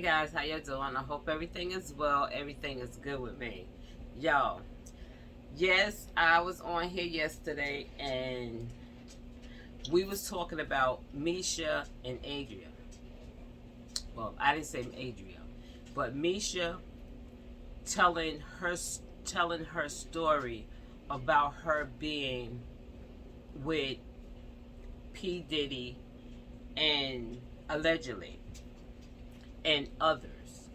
guys, how you doing? I hope everything is well. Everything is good with me. Y'all, yes, I was on here yesterday and we was talking about Mesha and Adria. Well, I didn't say Adria, but Mesha telling her story about her being with P. Diddy and allegedly and others.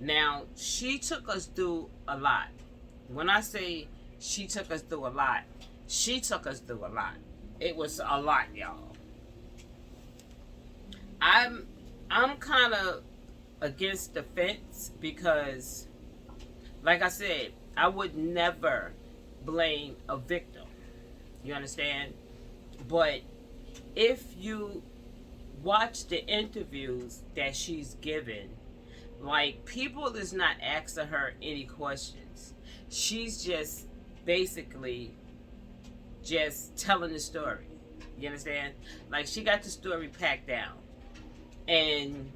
Now, she took us through a lot. When I say she took us through a lot, she took us through a lot. It was a lot, y'all. I'm kind of against the fence because, like I said, I would never blame a victim. You understand? But if you watch the interviews that she's given, like, people is not asking her any questions. She's just basically just telling the story. You understand? Like, she got the story packed down. And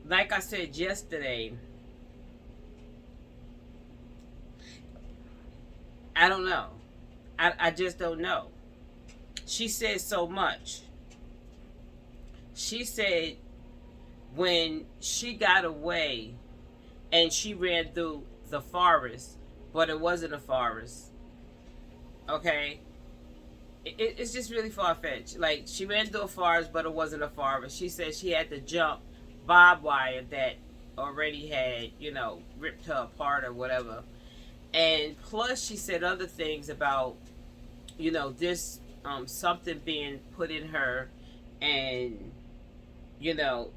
like I said yesterday, I don't know. I just don't know. She said so much. She said when she got away and she ran through the forest, but it wasn't a forest. Okay? It's just really far-fetched. Like, she ran through a forest, but it wasn't a forest. She said she had to jump barbed wire that already had, ripped her apart or whatever. And plus she said other things about, this something being put in her and,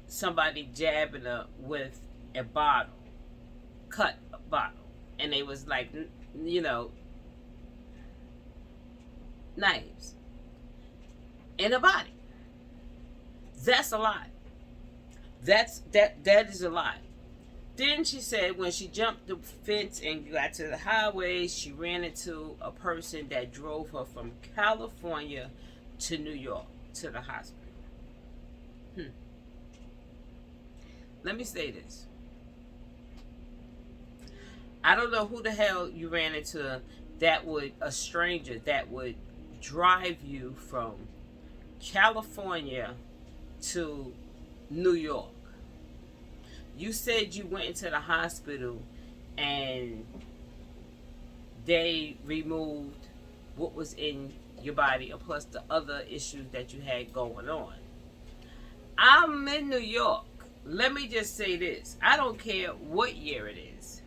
somebody jabbing her with a bottle, cut a bottle. And they was like, knives in her body. That's a lot. That is a lot. Then she said when she jumped the fence and got to the highway, she ran into a person that drove her from California to New York to the hospital. Let me say this. I don't know who the hell you ran into a stranger that would drive you from California to New York. You said you went into the hospital and they removed what was in your body, and plus the other issues that you had going on. I'm in New York. Let me just say this. I don't care what year it is.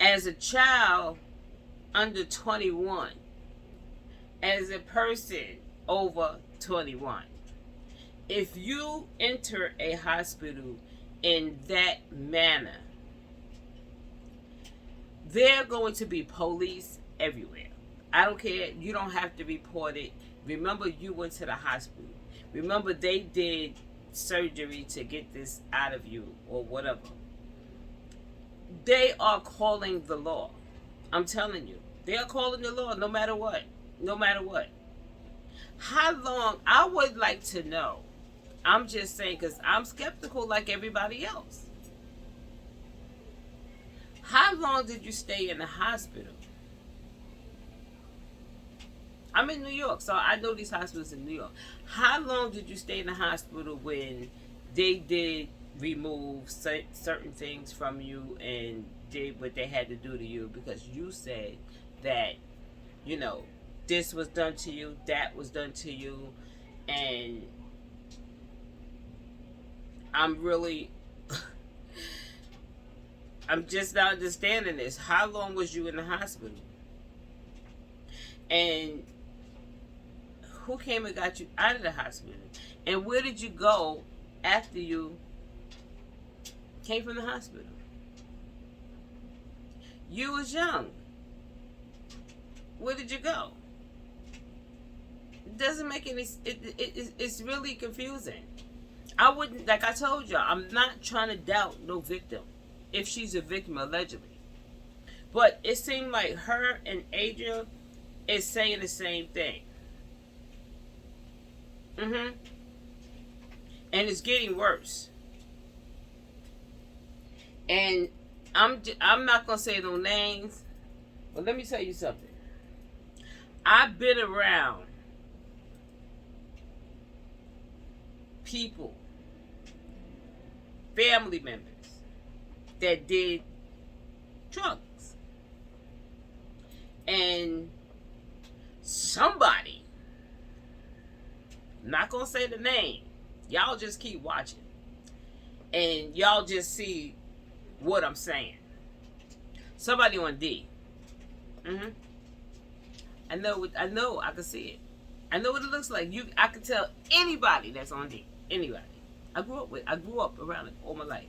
As a child under 21, as a person over 21, if you enter a hospital in that manner, there are going to be police everywhere. I don't care. You don't have to report it. Remember, you went to the hospital. Remember, they did surgery to get this out of you or whatever. They are calling the law. I'm telling you. They are calling the law no matter what. No matter what. How long? I would like to know. I'm just saying, because I'm skeptical like everybody else. How long did you stay in the hospital? I'm in New York, so I know these hospitals in New York. How long did you stay in the hospital when they did remove certain things from you and did what they had to do to you? Because you said that, this was done to you, that was done to you, and I'm just not understanding this. How long was you in the hospital? And who came and got you out of the hospital? And where did you go after you came from the hospital? You was young. Where did you go? It doesn't make any. It's really confusing. I wouldn't, like I told y'all, I'm not trying to doubt no victim if she's a victim allegedly. But it seemed like her and Adria is saying the same thing. And it's getting worse. And I'm not gonna say no names, but let me tell you something. I've been around people, family members that did drugs, and somebody, not gonna say the name, y'all just keep watching and y'all just see what I'm saying. Somebody on D. I know, I can see it. I know what it looks like. I can tell anybody that's on D. Anybody. I grew up around it all my life.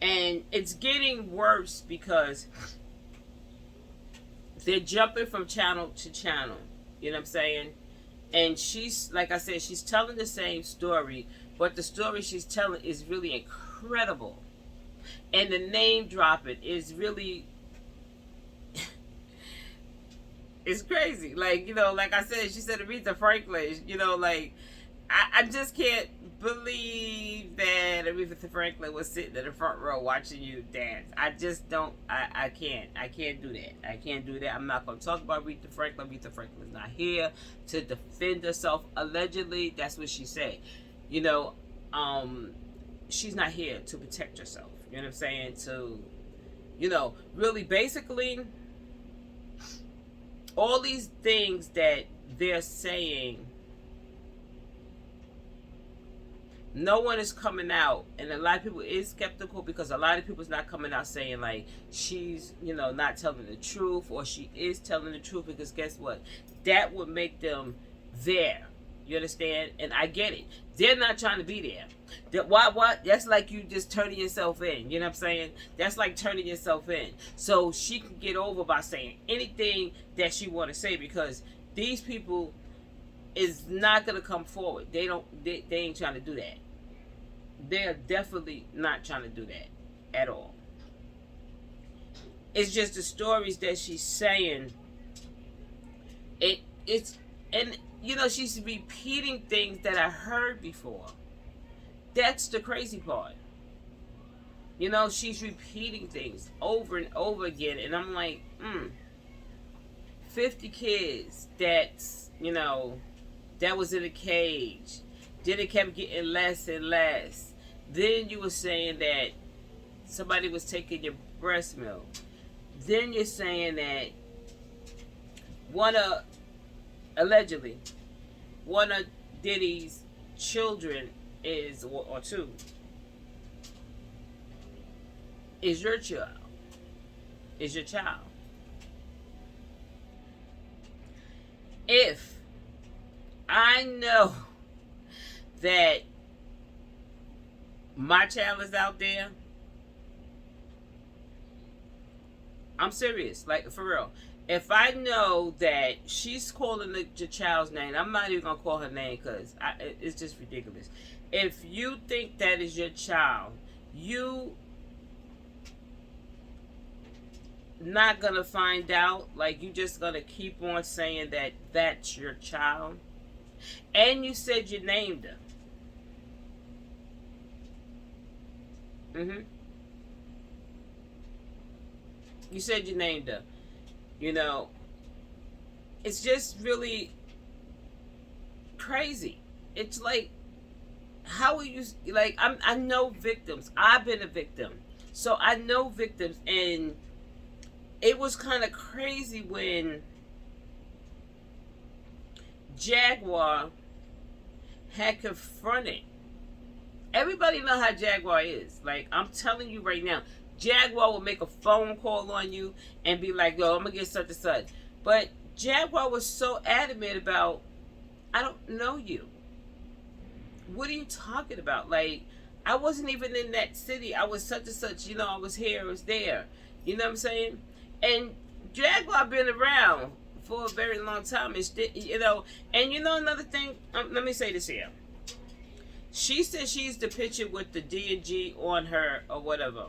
And it's getting worse because they're jumping from channel to channel. You know what I'm saying? And she's, like I said, she's telling the same story, but the story she's telling is really incredible. And the name dropping is really, it's crazy. Like, you know, like I said, she said Aretha Franklin, you know, like, I just can't believe that Aretha Franklin was sitting in the front row watching you dance. I just don't, I can't do that. I can't do that. I'm not going to talk about Aretha Franklin. Aretha Franklin is not here to defend herself. Allegedly, that's what she said. You know, she's not here to protect herself. You know what I'm saying? To, you know, really basically, all these things that they're saying, no one is coming out, and a lot of people is skeptical because a lot of people is not coming out saying like she's, you know, not telling the truth, or she is telling the truth, because guess what? That would make them there. You understand? And I get it. They're not trying to be there. What? That's like you just turning yourself in. You know what I'm saying? That's like turning yourself in. So she can get over by saying anything that she want to say, because these people is not gonna come forward. They ain't trying to do that. They're definitely not trying to do that at all. It's just the stories that she's saying. And you know, she's repeating things that I heard before. That's the crazy part. You know, she's repeating things over and over again, and I'm like, 50 kids that's, you know, that was in a cage. Then it kept getting less and less. Then you were saying that somebody was taking your breast milk. Then you're saying that allegedly, one of Diddy's children is, or two, is your child. Is your child. If I know that my child is out there, I'm serious, like for real. If I know that she's calling the child's name, I'm not even gonna call her name because it's just ridiculous. If you think that is your child, you not gonna find out. Like, you just gonna keep on saying that that's your child. And you said you named her. You said you named her. You know, it's just really crazy. It's like, how are you, like, I know victims. I've been a victim. So I know victims, and it was kind of crazy when Jaguar had confronted. Everybody know how Jaguar is. Like, I'm telling you right now, Jaguar will make a phone call on you and be like, yo, I'm going to get such and such. But Jaguar was so adamant about, I don't know you. What are you talking about? Like, I wasn't even in that city. I was such and such, you know, I was here, I was there. You know what I'm saying? And Jaguar been around for a very long time. It's, you know, and you know another thing? Let me say this here. She said she's the picture with the D&G on her or whatever.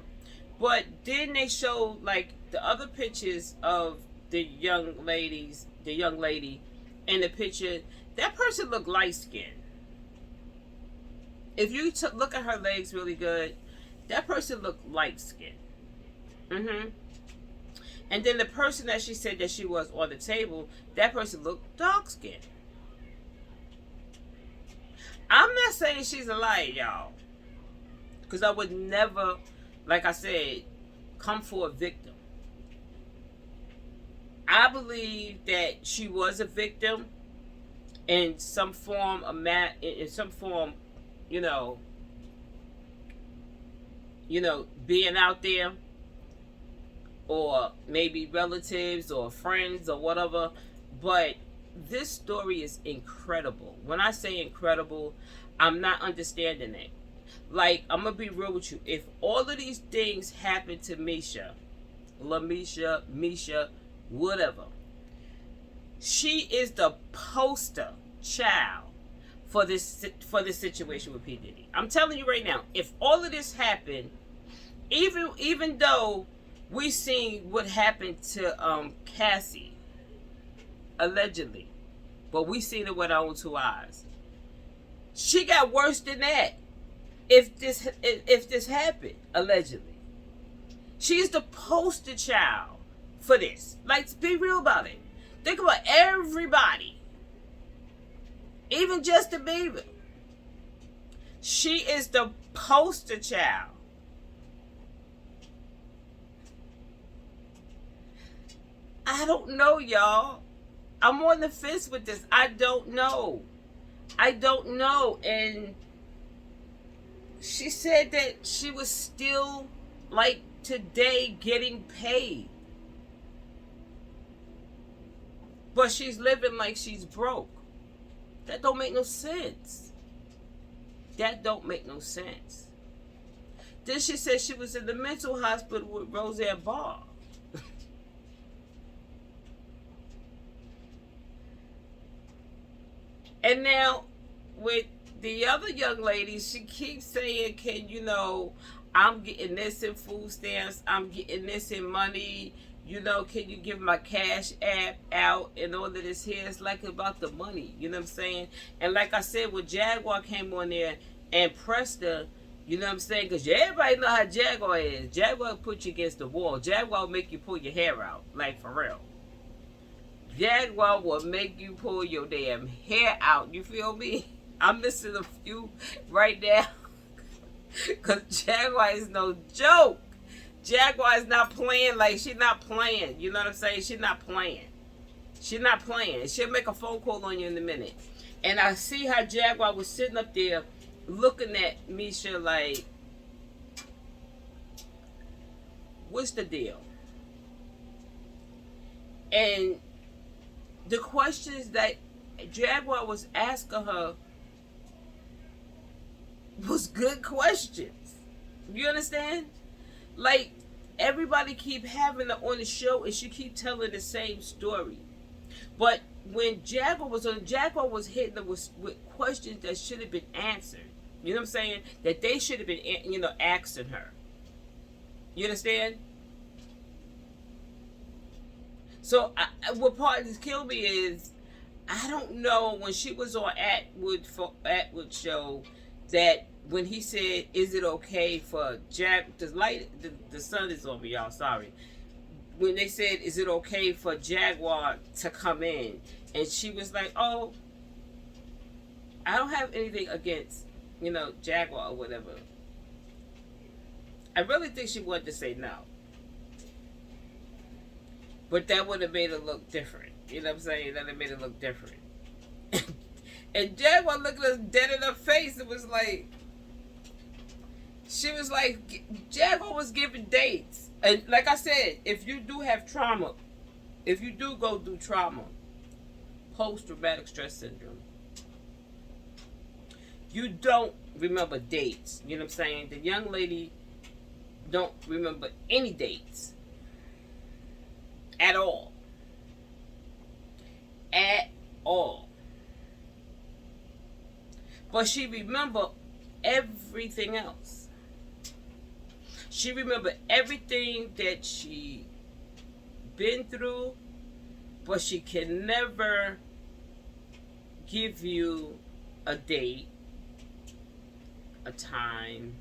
But then they showed, like, the other pictures of the young lady in the picture. That person looked light-skinned. If you look at her legs really good, That person looked light skinned. And then the person that she said that she was on the table, that person looked dark skinned. I'm not saying she's a liar, y'all. Because I would never, like I said, come for a victim. I believe that she was a victim in some form in some form, you know, being out there, or maybe relatives or friends or whatever. But this story is incredible. When I say incredible, I'm not understanding it. Like, I'm gonna be real with you. If all of these things happen to Mesha, LaMesha, Mesha, whatever, she is the poster child for this situation with P. Diddy. I'm telling you right now, if all of this happened, even though we seen what happened to Cassie, allegedly, but we seen it with our own two eyes. She got worse than that. If this happened, allegedly, she's the poster child for this. Like, be real about it. Think about everybody, even Justin Bieber. She is the poster child. I don't know, y'all. I'm on the fence with this. I don't know. And she said that she was still, like, today getting paid. But she's living like she's broke. That don't make no sense. Then she said she was in the mental hospital with Roseanne Barr. And now, with the other young lady, she keeps saying, I'm getting this in food stamps, I'm getting this in money, can you give my cash app out and all of this here? It's like about the money, you know what I'm saying? And like I said, when Jaguar came on there and pressed her, you know what I'm saying? Because everybody know how Jaguar is. Jaguar put you against the wall. Jaguar will make you pull your hair out, like for real. Jaguar will make you pull your damn hair out. You feel me? I'm missing a few right now. Because Jaguar is no joke. Jaguar is not playing. Like, she's not playing. You know what I'm saying? She's not playing. She'll make a phone call on you in a minute. And I see how Jaguar was sitting up there looking at Mesha like, what's the deal? And the questions that Jaguar was asking her was good questions. You understand? Like, everybody keep having her on the show and she keep telling the same story. But when Jaguar was on, Jaguar was hitting her with questions that should have been answered. You know what I'm saying? That they should have been, asking her. You understand? So, what part of this killed me is, I don't know, when she was on Atwood show, that when he said, is it okay for the sun is on me, y'all, sorry. When they said, is it okay for Jaguar to come in? And she was like, oh, I don't have anything against, Jaguar or whatever. I really think she wanted to say no. But that would have made it look different. You know what I'm saying? That would have made it look different. And Jaguar looked at us dead in her face. It was like, she was like, Jaguar was giving dates. And like I said, if you do have trauma, if you do go through trauma, post-traumatic stress syndrome, you don't remember dates. You know what I'm saying? The young lady don't remember any dates. At all. At all. But she remember everything else. She remember everything that she been through, but she can never give you a date, a time,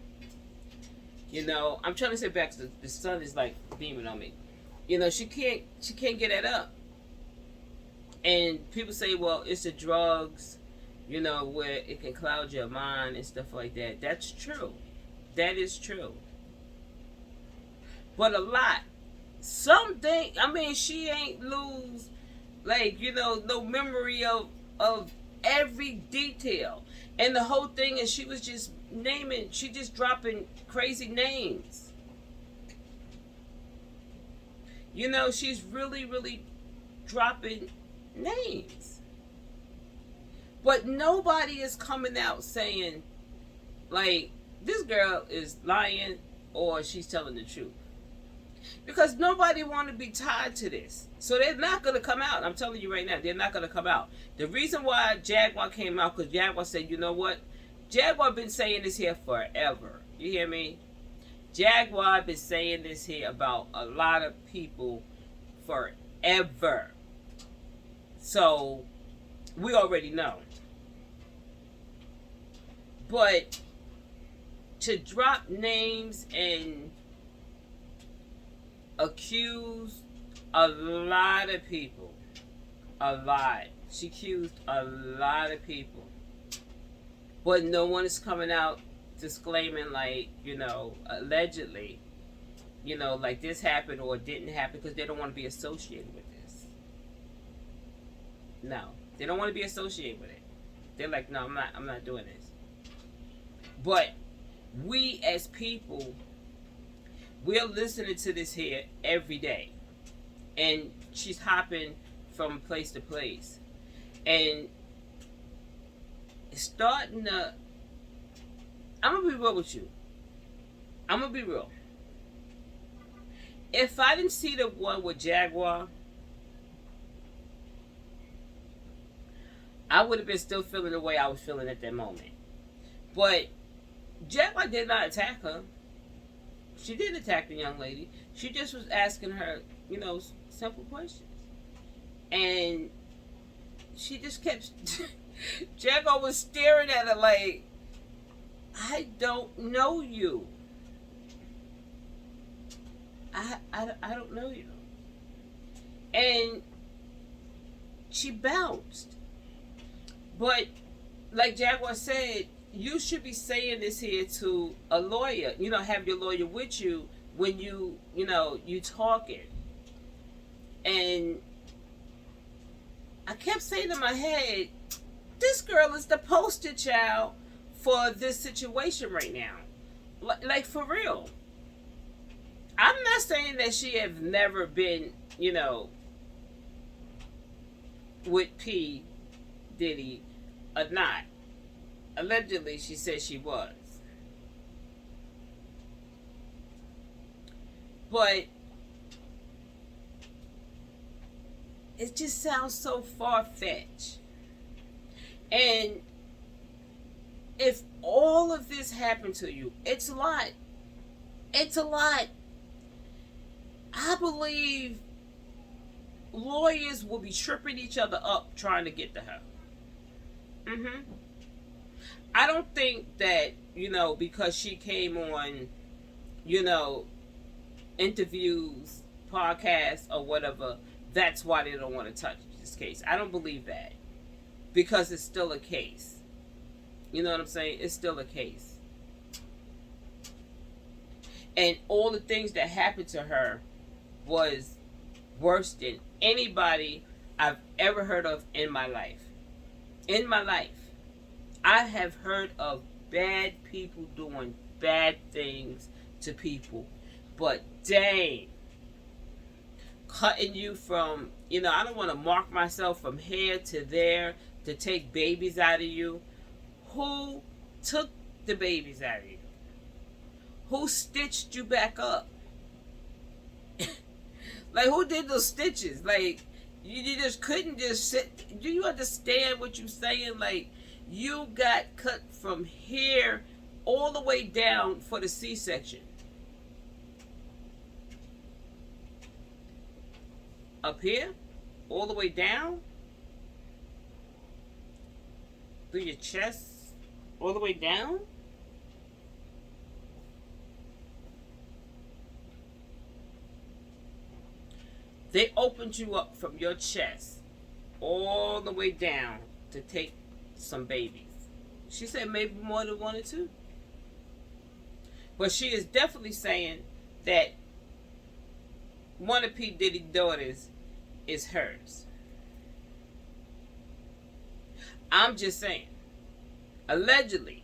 You know, I'm trying to say back to the sun is like beaming on me. You know, she can't get that up. And people say, well, it's the drugs, you know, where it can cloud your mind and stuff like that. That's true. That is true. But a lot. Something, I mean, she ain't lose, like, you know, no memory of every detail. And the whole thing is she was just she just dropping crazy names. You know, she's really, really dropping names. But nobody is coming out saying, like, this girl is lying or she's telling the truth. Because nobody want to be tied to this. So they're not going to come out. I'm telling you right now, they're not going to come out. The reason why Jaguar came out, because Jaguar said, you know what? Jaguar been saying this here forever. You hear me? Jaguar been saying this here about a lot of people forever. So we already know. But to drop names and accuse a lot of people. A lot. She accused a lot of people. But no one is coming out disclaiming, like, you know, allegedly, you know, like this happened or didn't happen, because they don't want to be associated with this. No. They don't want to be associated with it. They're like, no, I'm not doing this. But we as people, we're listening to this here every day. And she's hopping from place to place. And it's starting to... I'm going to be real with you. I'm going to be real. If I didn't see the one with Jaguar, I would have been still feeling the way I was feeling at that moment. But Jaguar did not attack her. She did attack the young lady. She just was asking her, you know, simple questions. And she just kept... Jaguar was staring at her like, I don't know you. I don't know you. And she bounced. But like Jaguar said, you should be saying this here to a lawyer. You know, have your lawyer with you when you talking. And I kept saying in my head, this girl is the poster child for this situation right now. Like, for real. I'm not saying that she have never been, you know, with P. Diddy or not. Allegedly, she said she was. But it just sounds so far-fetched. And if all of this happened to you, it's a lot. It's a lot. I believe lawyers will be tripping each other up trying to get to her. I don't think that, you know, because she came on, you know, interviews, podcasts, or whatever, that's why they don't want to touch this case. I don't believe that. Because it's still a case. You know what I'm saying? It's still a case. And all the things that happened to her was worse than anybody I've ever heard of in my life. In my life. I have heard of bad people doing bad things to people. But dang. Cutting you from, you know, I don't want to mark myself from here to there to take babies out of you. Who took the babies out of you? Who stitched you back up? Like, who did those stitches? Like, you just couldn't just sit. Do you understand what you're saying? Like, you got cut from here all the way down for the C-section. Up here? All the way down? Through your chest? All the way down? They opened you up from your chest all the way down to take some babies. She said maybe more than one or two. But she is definitely saying that one of P. Diddy's daughters is hers. I'm just saying. Allegedly.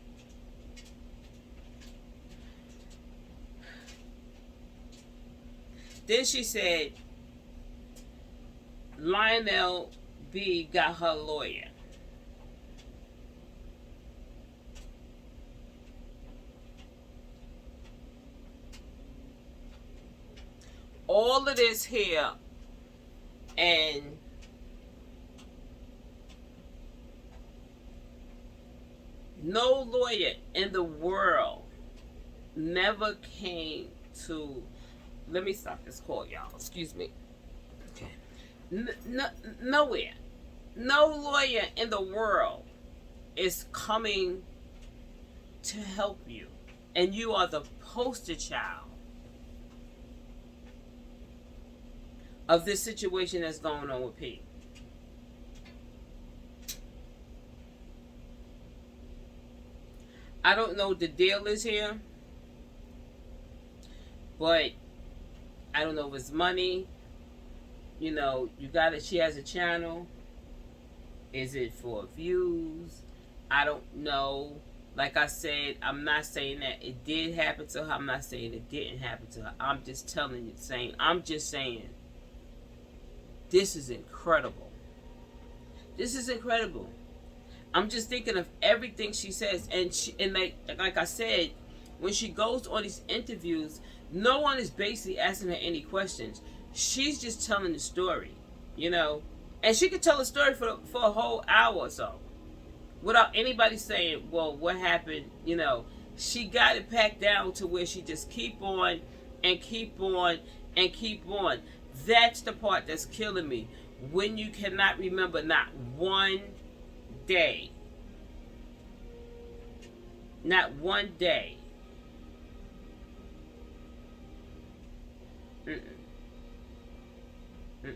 Then she said Lionel B got her lawyer. All of this here, and no lawyer in the world never came to. Let me stop this call, y'all. Excuse me. Okay. Nowhere. No lawyer in the world is coming to help you. And you are the poster child of this situation that's going on with P. I don't know what the deal is here, but I don't know if it's money. You know, you got it. She has a channel. Is it for views? I don't know. Like I said, I'm not saying that it did happen to her. I'm not saying it didn't happen to her. I'm just telling you, I'm just saying, this is incredible. This is incredible. I'm just thinking of everything she says, and like I said, when she goes on these interviews, no one is basically asking her any questions. She's just telling the story, you know, and she could tell a story for a whole hour or so, without anybody saying, "Well, what happened?" You know, she got it packed down to where she just keep on and keep on and keep on. That's the part that's killing me. When you cannot remember not one day. Not one day. Mm-mm. Mm-mm.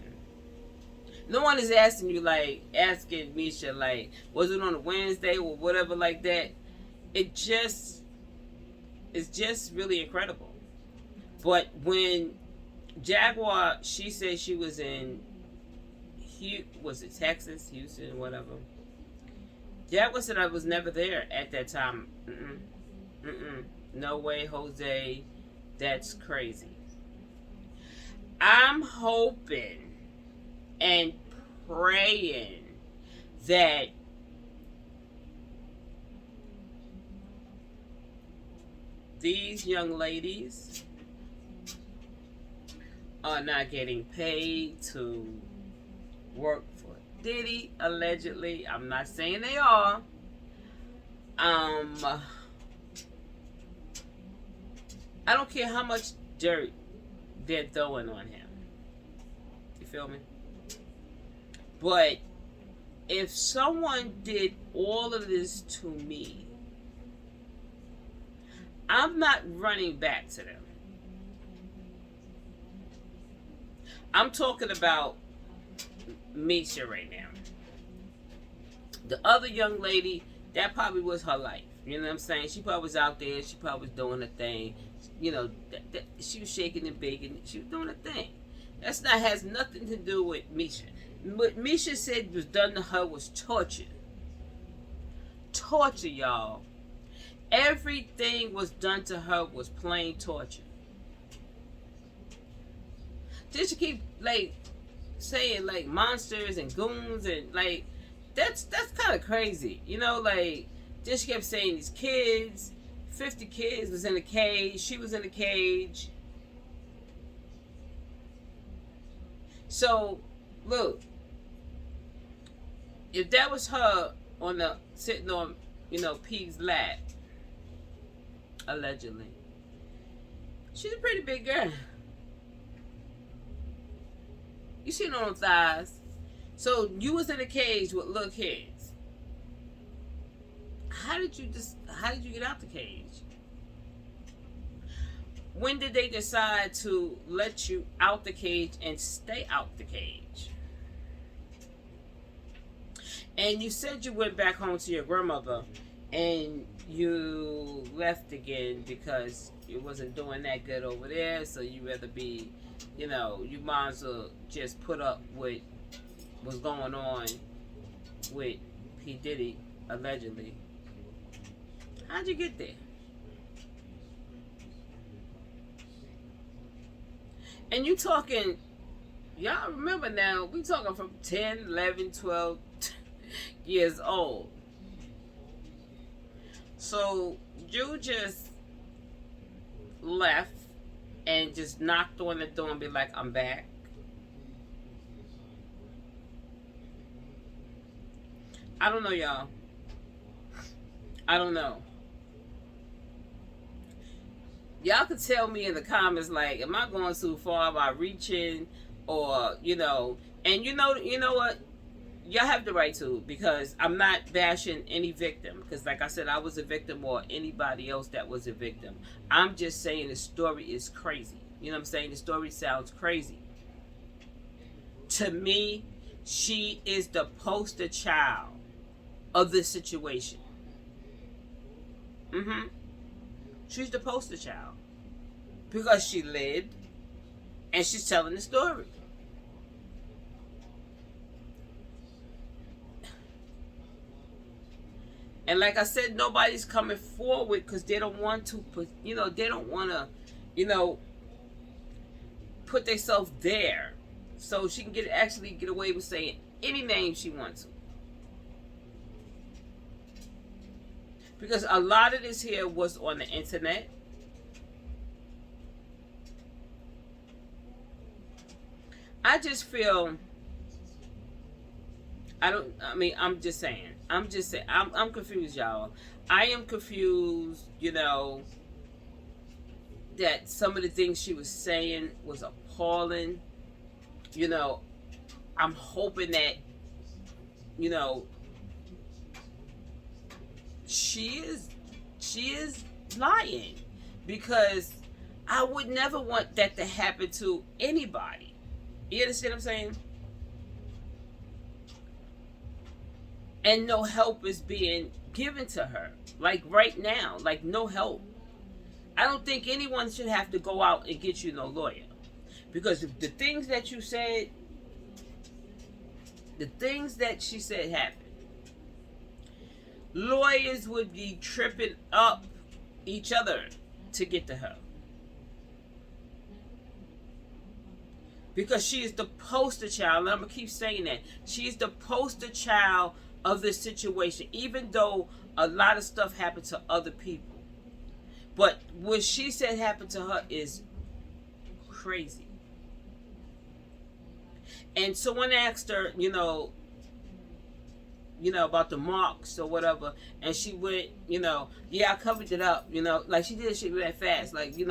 No one is asking you, like, asking Mesha, like, was it on a Wednesday or whatever like that? It's just really incredible. But when Jaguar, she said she was in, was it Texas, Houston, whatever. Jaguar said I was never there at that time. No way, Jose. That's crazy. I'm hoping and praying that these young ladies are not getting paid to work for Diddy, allegedly. I'm not saying they are. I don't care how much dirt they're throwing on him. You feel me? But if someone did all of this to me, I'm not running back to them. I'm talking about Mesha right now. The other young lady, that probably was her life. You know what I'm saying? She probably was out there. She probably was doing a thing. You know, she was shaking and baking. She was doing a thing. Has nothing to do with Mesha. What Mesha said was done to her was torture. Torture, y'all. Everything was done to her was plain torture. Just to keep, like, saying, like, monsters and goons and, like, that's kind of crazy. You know, like, just kept saying these kids, 50 kids was in a cage. She was in a cage. So, look, if that was her sitting on, you know, P's lap, allegedly, she's a pretty big girl. You seen her on thighs. So you was in a cage with little kids. How did you get out the cage? When did they decide to let you out the cage and stay out the cage? And you said you went back home to your grandmother and you left again because it wasn't doing that good over there, so you rather be, you might as well just put up with what's going on with P. Diddy, allegedly. How'd you get there? And you talking, y'all remember now, we talking from 10, 11, 12 years old. So you just left and just knocked on the door and be like, I'm back. I don't know, y'all. I don't know. Y'all could tell me in the comments, like, am I going too far by reaching, or and you know what? Y'all have the right to, because I'm not bashing any victim, because like I said, I was a victim, or anybody else that was a victim. I'm just saying the story is crazy. You know what I'm saying? The story sounds crazy. To me, she is the poster child of this situation. She's the poster child. Because she lived and she's telling the story. And like I said, nobody's coming forward because they don't want to put, they don't want to, put themselves there. So she can actually get away with saying any name she wants to. Because a lot of this here was on the internet. I just feel, I'm just saying, I'm confused, y'all. I am confused, that some of the things she was saying was appalling. I'm hoping that, she is lying, because I would never want that to happen to anybody. You understand what I'm saying? And no help is being given to her. Like right now, like no help. I don't think anyone should have to go out and get you no lawyer. Because the things that you said, the things that she said happened, lawyers would be tripping up each other to get to her. Because she is the poster child, and I'm going to keep saying that. She is the poster child of this situation, even though a lot of stuff happened to other people. But what she said happened to her is crazy. And someone asked her, about the marks or whatever, and she went, I covered it up, like she did shit that fast, like, she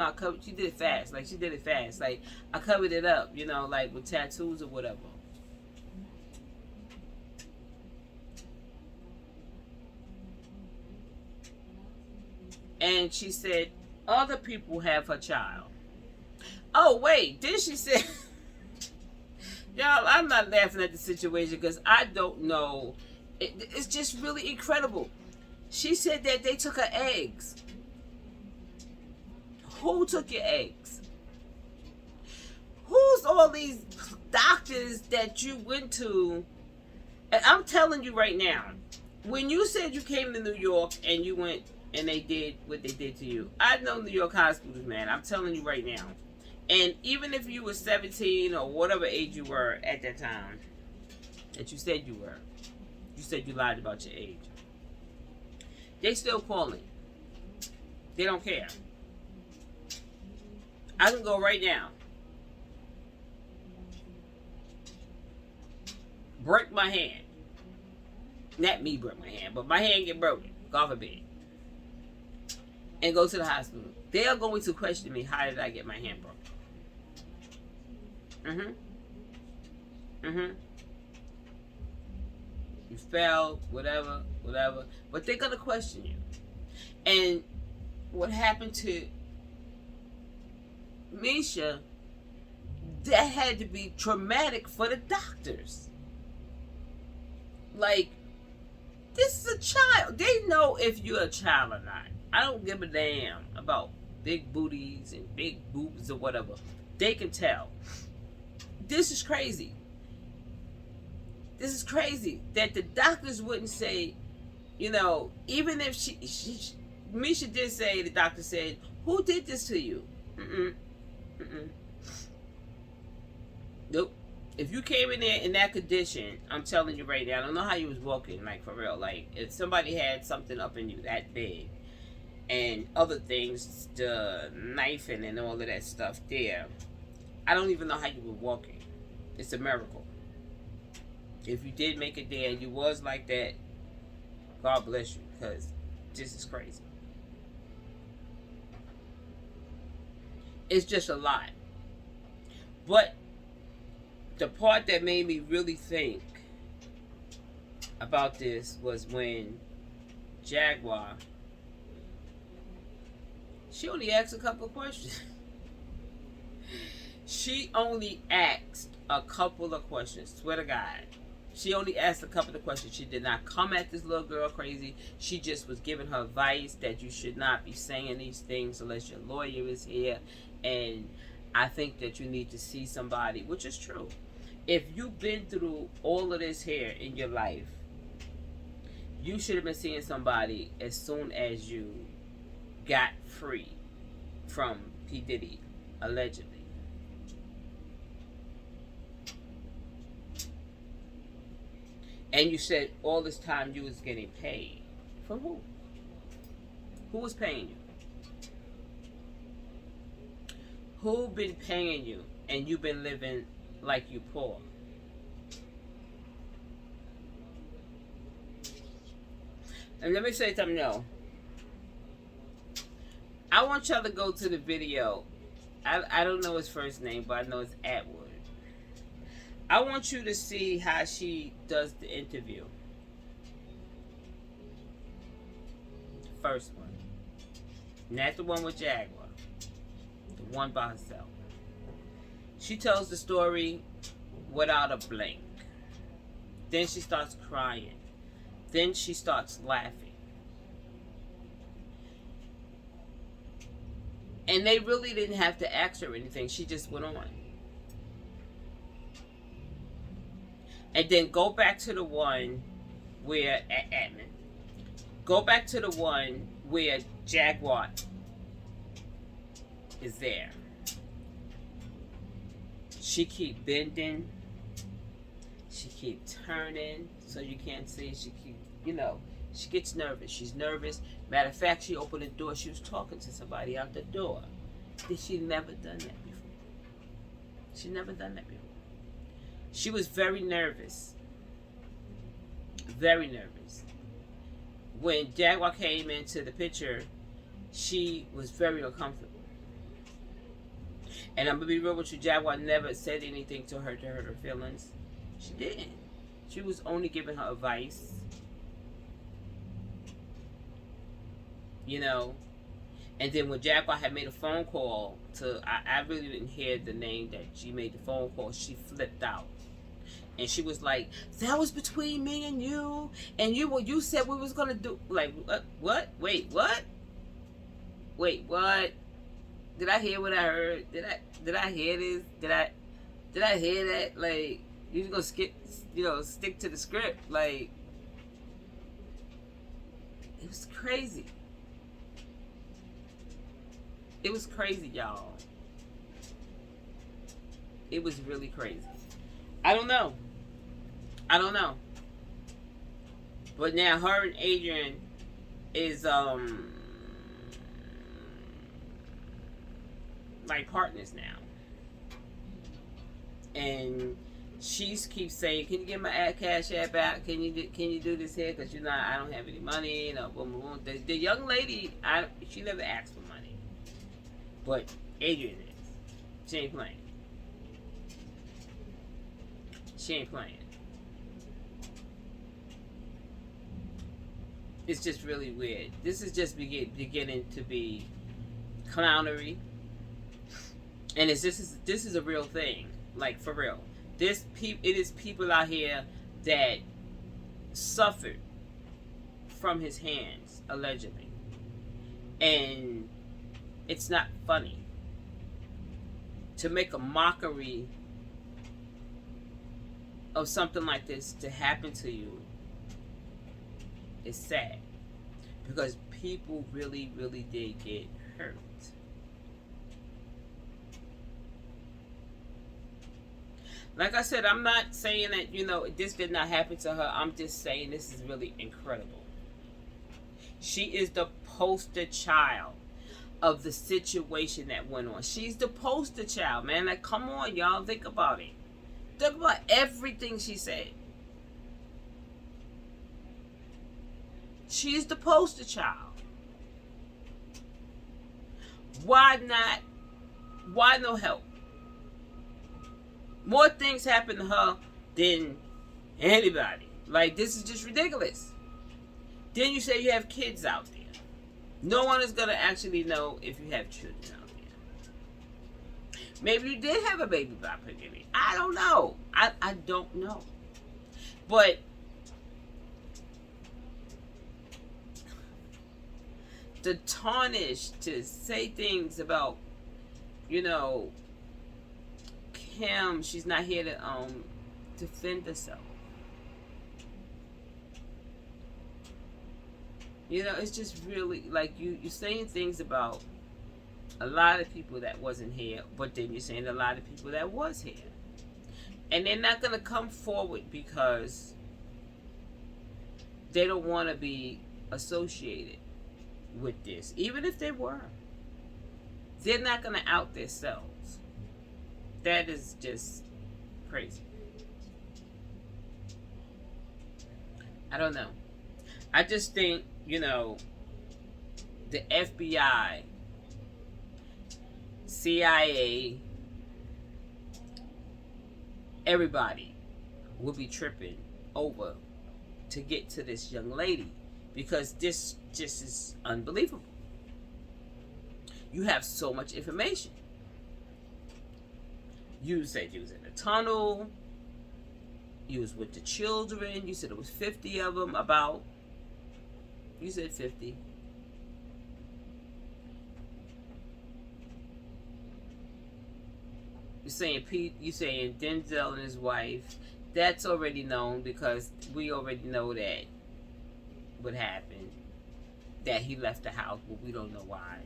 did it fast, like she did it fast, like I covered it up, like with tattoos or whatever. And she said other people have her child. Oh wait, then she said, y'all, I'm not laughing at the situation because I don't know. It's just really incredible. She said that they took her eggs. Who took your eggs? Who's all these doctors that you went to? And I'm telling you right now, when you said you came to New York and you went and they did what they did to you, I know New York hospitals, man. I'm telling you right now. And even if you were 17 or whatever age you were at that time, that you said you were, you said you lied about your age, they still calling. They don't care. I can go right now, break my hand. Not me break my hand, but my hand get broken. God forbid. And go to the hospital. They are going to question me, how did I get my hand broken? You fell, whatever. But they're going to question you. And what happened to Mesha, that had to be traumatic for the doctors. Like, this is a child. They know if you're a child or not. I don't give a damn about big booties and big boobs or whatever. They can tell. This is crazy. This is crazy that the doctors wouldn't say, you know, even if Mesha did say, the doctor said, who did this to you? Nope. If you came in there in that condition, I'm telling you right now, I don't know how you was walking, like, for real. Like, if somebody had something up in you that big and other things, the knifing and all of that stuff there, I don't even know how you were walking. It's a miracle. If you did make it there and you was like that, God bless you, because this is crazy. It's just a lot. But the part that made me really think about this was when Jaguar, she only asked a couple of questions. She only asked a couple of questions, swear to God. She only asked a couple of questions. She did not come at this little girl crazy. She just was giving her advice that you should not be saying these things unless your lawyer is here. And I think that you need to see somebody, which is true. If you've been through all of this here in your life, you should have been seeing somebody as soon as you got free from P. Diddy, allegedly. And you said all this time you was getting paid. From who? Who was paying you? Who been paying you and you've been living like you poor? And let me say something else. I want y'all to go to the video. I don't know his first name, but I know it's Atwood. I want you to see how she does the interview. First one. Not the one with Jaguar. The one by herself. She tells the story without a blink. Then she starts crying. Then she starts laughing. And they really didn't have to ask her anything. She just went on. And then go back to the one where, go back to the one where Jaguar is there. She keep bending. She keep turning so you can't see. She keep, you know, she gets nervous. She's nervous. Matter of fact, she opened the door. She was talking to somebody out the door. She never done that before. She never done that before. She was very nervous. Very nervous. When Jaguar came into the picture, she was very uncomfortable. And I'm going to be real with you, Jaguar never said anything to her hurt her feelings. She didn't. She was only giving her advice. You know. And then when Jaguar had made a phone call to, I really didn't hear the name that she made the phone call. She flipped out. And she was like, that was between me and you. And you said we was going to do, like, what? Wait, what? Wait, what? Did I hear what I heard? Did I hear this? Did I hear that? Like, you just gonna stick to the script. Like, it was crazy. It was crazy, y'all. It was really crazy. I don't know. But now her and Adrian is like partners now. And she keeps saying, "Can you get my cash app out? Can you do this here? Because you know I don't have any money." You know, boom, boom, boom. The young lady, she never asked for money, but Adrian is. She ain't playing. She ain't playing. It's just really weird. This is just beginning to be clownery. And this is a real thing, like for real. It is people out here that suffered from his hands allegedly, and it's not funny to make a mockery of something like this to happen to you. It's sad because people really, really did get hurt. Like I said, I'm not saying that, this did not happen to her. I'm just saying this is really incredible. She is the poster child of the situation that went on. She's the poster child, man. Like, come on, y'all. Think about it. Think about everything she said. She's the poster child. Why not? Why no help? More things happen to her than anybody. Like, this is just ridiculous. Then you say you have kids out there. No one is going to actually know if you have children out there. Maybe you did have a baby by polygamy. I don't know. I don't know. But to tarnish, to say things about, Kim, she's not here to defend herself. It's just really like you're saying things about a lot of people that wasn't here, but then you're saying a lot of people that was here. And they're not going to come forward because they don't want to be associated with this. Even if they were. They're not going to out themselves. That is just crazy. I don't know. I just think, the FBI, CIA, everybody will be tripping over to get to this young lady because this just is unbelievable. You have so much information. You said you was in the tunnel. You was with the children. You said it was 50 of them. You said 50. You saying Denzel and his wife. That's already known because we already know that what happened. That he left the house, but we don't know why.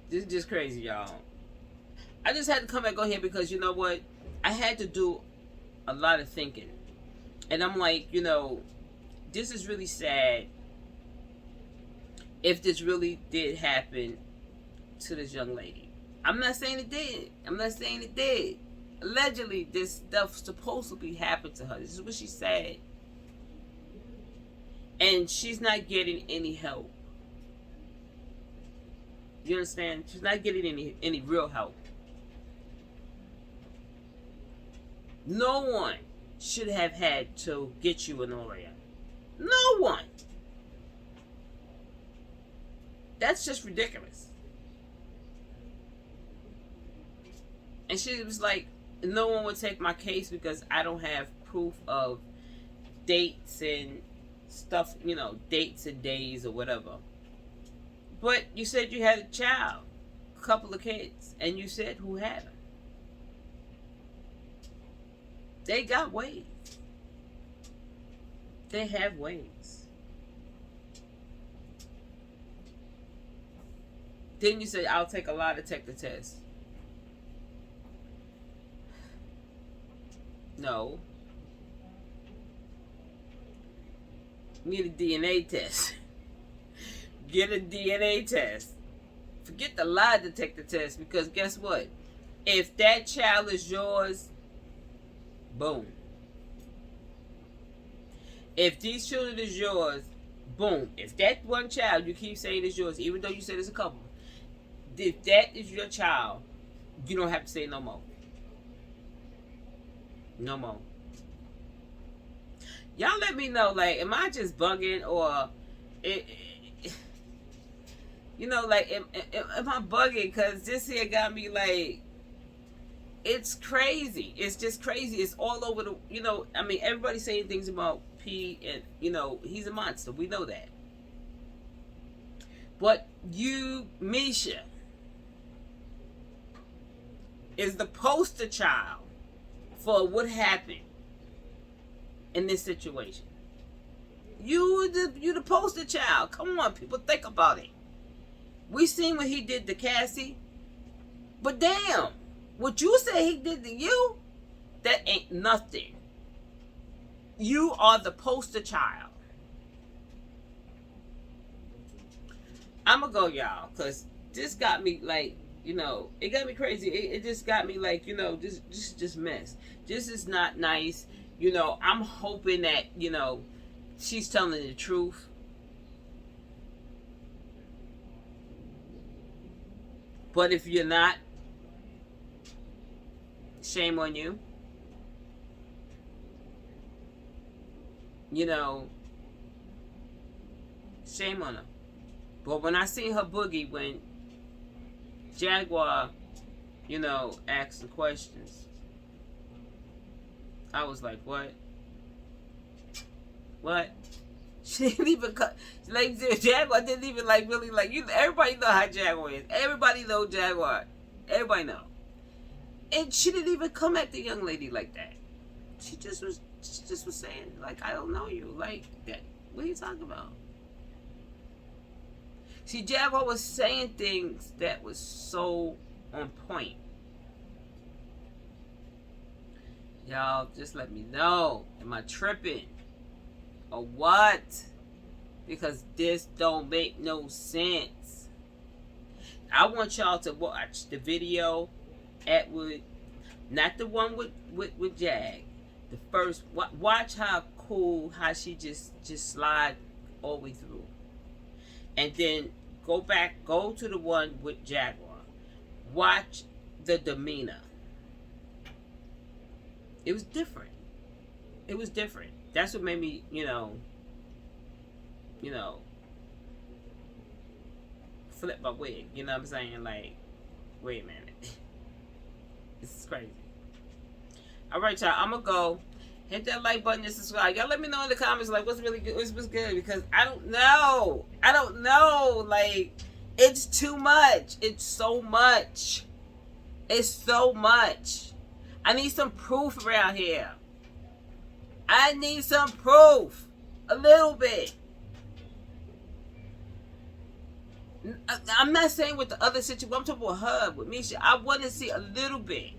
This is just crazy, y'all. I just had to come back on here because you know what? I had to do a lot of thinking. And I'm like, this is really sad if this really did happen to this young lady. I'm not saying it did. Allegedly, this stuff supposed to be happened to her. This is what she said. And she's not getting any help. You understand? She's not getting any real help. No one should have had to get you an lawyer. No one. That's just ridiculous. And she was like, no one would take my case because I don't have proof of dates and stuff, dates and days or whatever. But you said you had a child, a couple of kids, and you said who had them. They got ways. They have ways. Then you say, I'll take a lie to take the test. No. You need a DNA test. Get a DNA test. Forget the lie detector test because guess what? If that child is yours, boom. If these children is yours, boom. If that one child you keep saying is yours, even though you said it's a couple, if that is your child, you don't have to say no more. No more. Y'all let me know, like, am I just bugging or You know, like, am I bugging? Because this here got me like, it's crazy. It's just crazy. It's all over the, you know, I mean, everybody's saying things about P, and, you know, he's a monster. We know that. But you, Mesha, is the poster child for what happened in this situation. You the poster child. Come on, people, think about it. We seen what he did to Cassie, but damn, what you say he did to you, that ain't nothing. You are the poster child. I'ma go, y'all, cause this got me like, you know, it got me crazy. It just got me like, you know, just mess. This is not nice. You know, I'm hoping that, you know, she's telling the truth. But if you're not, shame on you. You know, shame on her. But when I seen her boogie, when Jaguar, you know, asked the questions, I was like, what? What? She didn't even cut. Like, Jaguar didn't even like really like you. Everybody know how Jaguar is. Everybody know Jaguar. Everybody know. And she didn't even come at the young lady like that. She just was saying, like, I don't know you. Like, that. What are you talking about? See, Jaguar was saying things that was so on point. Y'all, just let me know. Am I tripping? Or what? Because this don't make no sense. I want y'all to watch the video at Wood, not the one with Jag. The first, watch how cool, how she just slide all the way through. And then go to the one with Jaguar. Watch the demeanor. It was different. It was different. That's what made me, you know, flip my wig. You know what I'm saying? Like, wait a minute. This is crazy. All right, y'all. I'm going to go. Hit that like button and subscribe. Y'all let me know in the comments, like, what's really good, what's good, because I don't know. I don't know. Like, it's too much. It's so much. It's so much. I need some proof around here. I need some proof. A little bit. I'm not saying with the other situation. I'm talking about her, with Mesha. I want to see a little bit.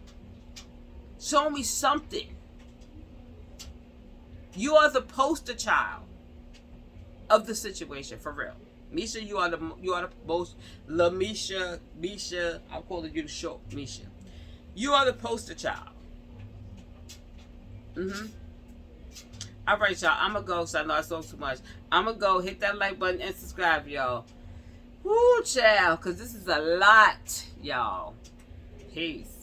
Show me something. You are the poster child of the situation, for real. Mesha, you are the most, Mesha, I'm calling you the short Mesha. You are the poster child. All right, y'all. I'm going to go, so I know I spoke too much. I'm going to go. Hit that like button and subscribe, y'all. Woo, child, because this is a lot, y'all. Peace.